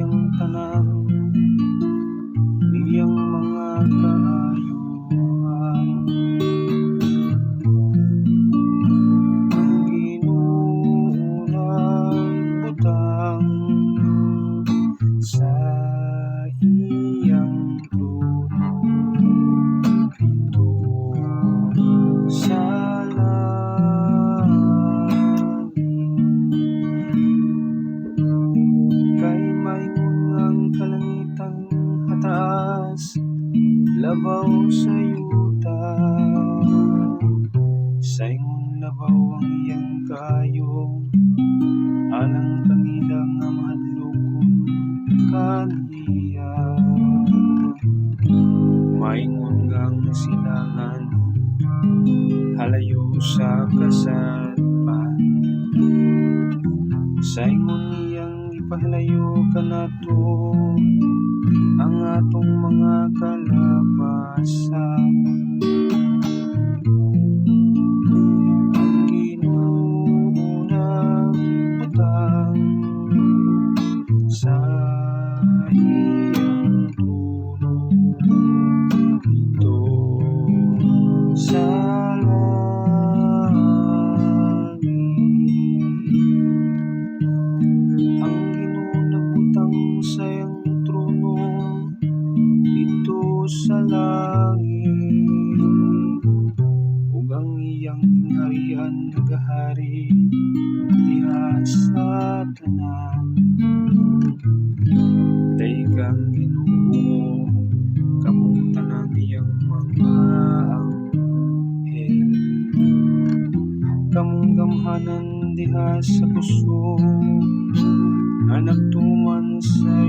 iyang tanan, iyang mga kaayuhan. Ang Ginoo nagbutang sa iyang trono dito sa langit. Kay maingon ngang kalangitan hataas, labaw sa yuta. Sa ingon labaw ang iyang kaayo, alang kanila nga mahadlokon kaniya. Maingon ngang silangan, halayo sa kasadpan. Sa ingon niyang ipahalayo kanato ang atong mga kalapasan. Ang Ginoo nagbutang sa iyang trono dito sa langit. Ang Ginoo nagbutang sa iyang trono dito sa langit, ug ang iyang harian nagahari diha sa tanan. Daghang Ginoo kamong tanan iyang mga anghel, kamong gamhanan diha sa puso nga nagtuman sa